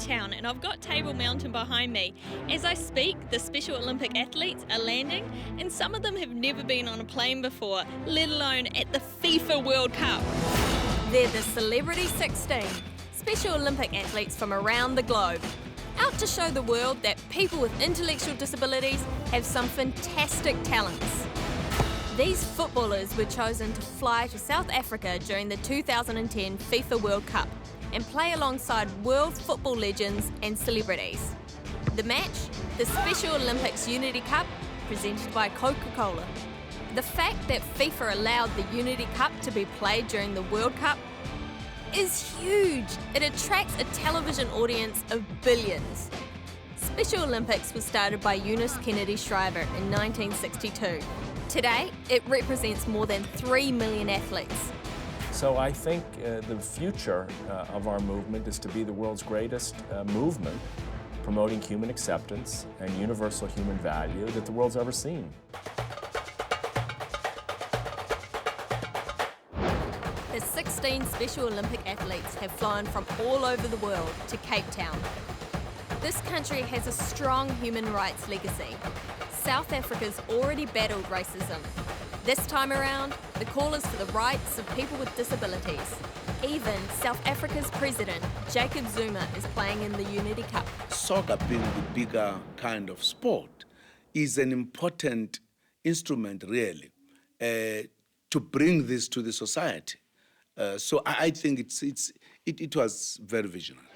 Town and I've got Table Mountain behind me. As I speak, the Special Olympic athletes are landing and some of them have never been on a plane before, let alone at the FIFA World Cup. They're the Celebrity 16, Special Olympic athletes from around the globe, out to show the world that people with intellectual disabilities have some fantastic talents. These footballers were chosen to fly to South Africa during the 2010 FIFA World Cup and play alongside world football legends and celebrities. The match, the Special Olympics Unity Cup, presented by Coca-Cola. The fact that FIFA allowed the Unity Cup to be played during the World Cup is huge. It attracts a television audience of billions. Special Olympics was started by Eunice Kennedy Shriver in 1962. Today, it represents more than 3 million athletes. So I think the future of our movement is to be the world's greatest movement promoting human acceptance and universal human value that the world's ever seen. The 16 Special Olympic athletes have flown from all over the world to Cape Town. This country has a strong human rights legacy. South Africa's already battled racism. This time around, the call is for the rights of people with disabilities. Even South Africa's president, Jacob Zuma, is playing in the Unity Cup. Soccer, being the bigger kind of sport, is an important instrument, really, to bring this to the society. So I think it was very visionary.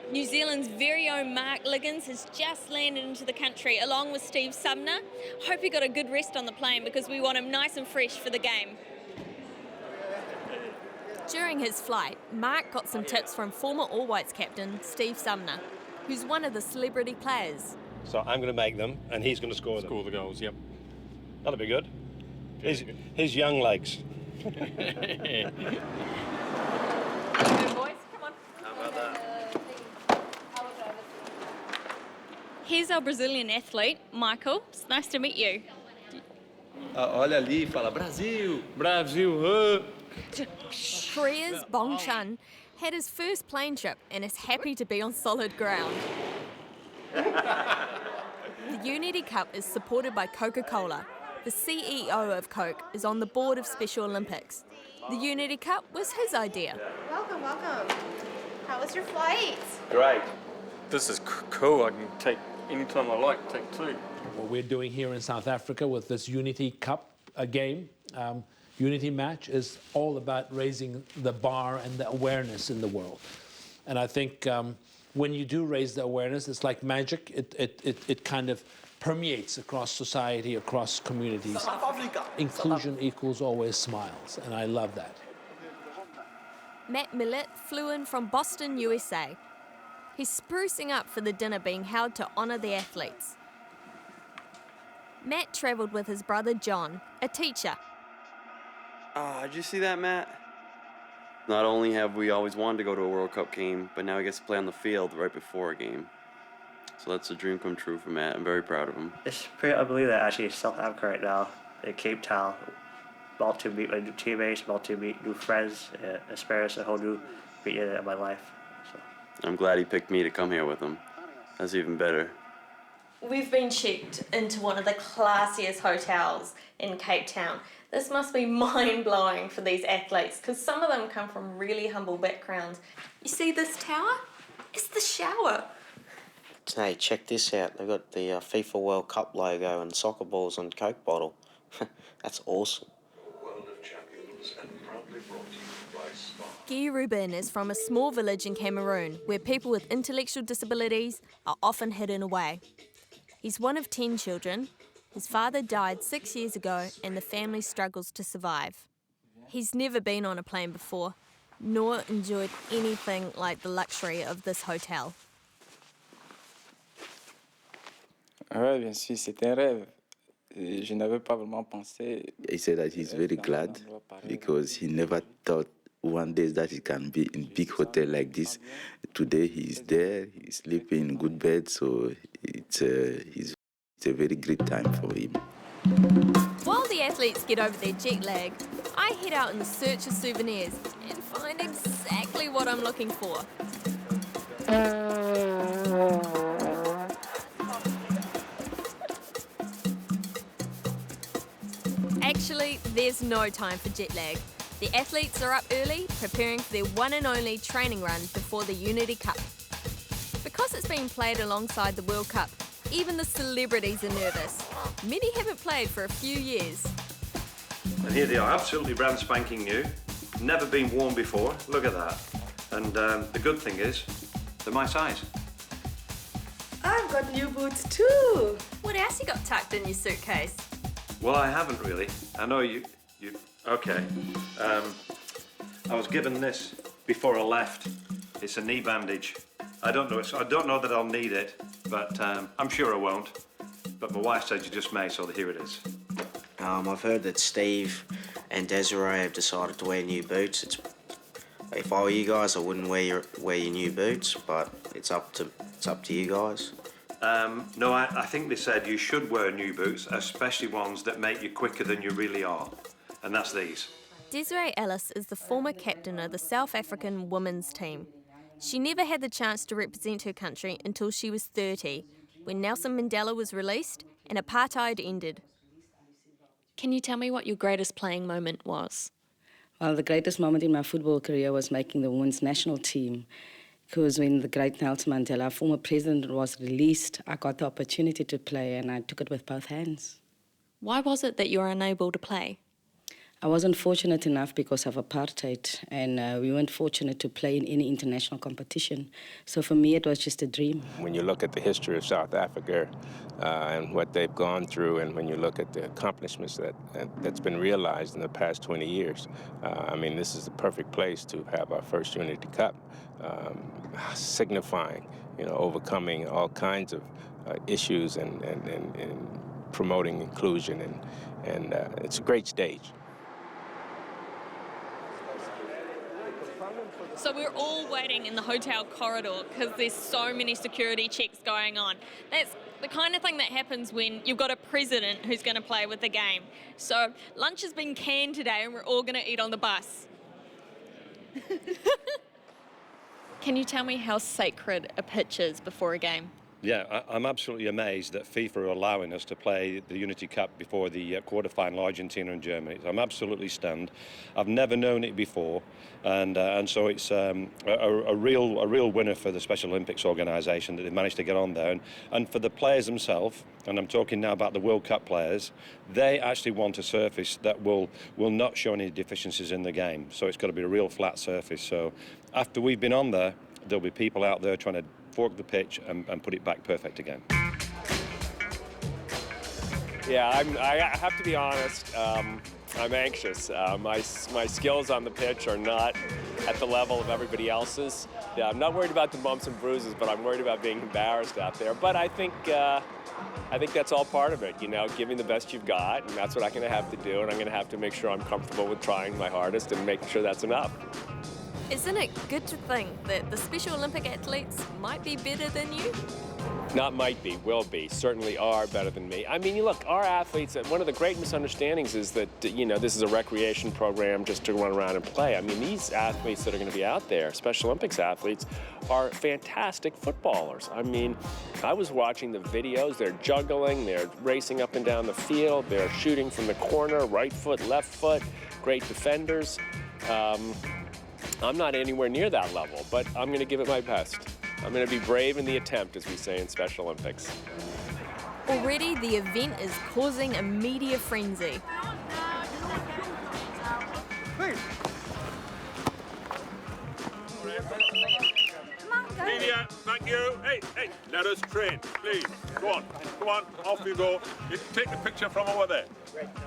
New Zealand's very own Mark Liggins has just landed into the country along with Steve Sumner. Hope he got a good rest on the plane because we want him nice and fresh for the game. During his flight, Mark got some tips from former All Whites captain Steve Sumner, who's one of the celebrity players. So I'm going to make them and he's going to score them. Score the goals, yep. That'll be good. His young legs. Good boys, come on. How about that? Here's our Brazilian athlete, Michael. It's nice to meet you. Olha ali, fala Brasil! Brasil! Korea's Bong Chun had his first plane trip and is happy to be on solid ground. The Unity Cup is supported by Coca-Cola. The CEO of Coke is on the board of Special Olympics. The Unity Cup was his idea. Welcome, welcome. How was your flight? Great. This is cool. I can take anytime I like, take two. What we're doing here in South Africa with this Unity Cup game, Unity match, is all about raising the bar and the awareness in the world. And I think when you do raise the awareness, it's like magic. It kind of permeates across society, across communities. Inclusion equals always smiles, and I love that. Matt Millett flew in from Boston, USA. He's sprucing up for the dinner being held to honour the athletes. Matt travelled with his brother John, a teacher. Did you see that, Matt? Not only have we always wanted to go to a World Cup game, but now he gets to play on the field right before a game. So that's a dream come true for Matt. I'm very proud of him. It's pretty unbelievable that actually South Africa right now, in Cape Town, about to meet my new teammates, about to meet new friends, and experience a whole new beginning of my life. So. I'm glad he picked me to come here with him. That's even better. We've been checked into one of the classiest hotels in Cape Town. This must be mind-blowing for these athletes because some of them come from really humble backgrounds. You see this tower? It's the shower. Hey, check this out. They've got the FIFA World Cup logo and soccer balls on Coke bottle. That's awesome. Guy Rubin is from a small village in Cameroon where people with intellectual disabilities are often hidden away. He's one of 10 children. His father died 6 years ago and the family struggles to survive. He's never been on a plane before, nor enjoyed anything like the luxury of this hotel. Oui, bien sûr, c'était un rêve. Je n'avais pas vraiment pensé. He said that he's very glad because he never thought one day that he can be in big hotel like this. Today he's there, he's sleeping in good bed, so it's a very great time for him. While the athletes get over their jet lag, I head out in search of souvenirs and find exactly what I'm looking for. Actually, there's no time for jet lag. The athletes are up early, preparing for their one and only training run before the Unity Cup. Because it's being played alongside the World Cup, even the celebrities are nervous. Many haven't played for a few years. And here they are, absolutely brand spanking new. Never been worn before, look at that. And the good thing is, they're my size. I've got new boots too. What else you got tucked in your suitcase? Well, I haven't really. I know you okay. I was given this before I left. It's a knee bandage. I don't know that I'll need it, but I'm sure I won't. But my wife said you just may, so here it is. I've heard that Steve and Desiree have decided to wear new boots. If I were you guys, I wouldn't wear your new boots, but it's up to you guys. No, I think they said you should wear new boots, especially ones that make you quicker than you really are, and that's these. Desiree Ellis is the former captain of the South African women's team. She never had the chance to represent her country until she was 30, when Nelson Mandela was released and apartheid ended. Can you tell me what your greatest playing moment was? Well, the greatest moment in my football career was making the women's national team. Because when the great Nelson Mandela, former president, was released, I got the opportunity to play and I took it with both hands. Why was it that you were unable to play? I wasn't fortunate enough because of apartheid, and we weren't fortunate to play in any international competition. So for me, it was just a dream. When you look at the history of South Africa and what they've gone through, and when you look at the accomplishments that's been realized in the past 20 years, I mean, this is the perfect place to have our first Unity Cup, signifying, overcoming all kinds of issues and promoting inclusion, and it's a great stage. So we're all waiting in the hotel corridor because there's so many security checks going on. That's the kind of thing that happens when you've got a president who's going to play with the game. So lunch has been canned today and we're all going to eat on the bus. Can you tell me how sacred a pitch is before a game? Yeah, I'm absolutely amazed that FIFA are allowing us to play the Unity Cup before the quarter-final Argentina and Germany. I'm absolutely stunned. I've never known it before, and so it's a real winner for the Special Olympics organisation that they managed to get on there, and for the players themselves. And I'm talking now about the World Cup players. They actually want a surface that will not show any deficiencies in the game. So it's got to be a real flat surface. So after we've been on there, there'll be people out there trying to fork the pitch and put it back perfect again. Yeah, I have to be honest. I'm anxious. My skills on the pitch are not at the level of everybody else's. Yeah, I'm not worried about the bumps and bruises, but I'm worried about being embarrassed out there. But I think that's all part of it. Giving the best you've got, and that's what I'm going to have to do. And I'm going to have to make sure I'm comfortable with trying my hardest and making sure that's enough. Isn't it good to think that the Special Olympic athletes might be better than you? Not might be, will be, certainly are better than me. I mean, look, our athletes, one of the great misunderstandings is that, this is a recreation program just to run around and play. I mean, these athletes that are going to be out there, Special Olympics athletes, are fantastic footballers. I mean, I was watching the videos. They're juggling, they're racing up and down the field, they're shooting from the corner, right foot, left foot, great defenders. I'm not anywhere near that level, but I'm going to give it my best. I'm going to be brave in the attempt, as we say in Special Olympics. Already, the event is causing a media frenzy. Media, thank you. Hey, let us train, please. Go on, off you go. You take the picture from over there.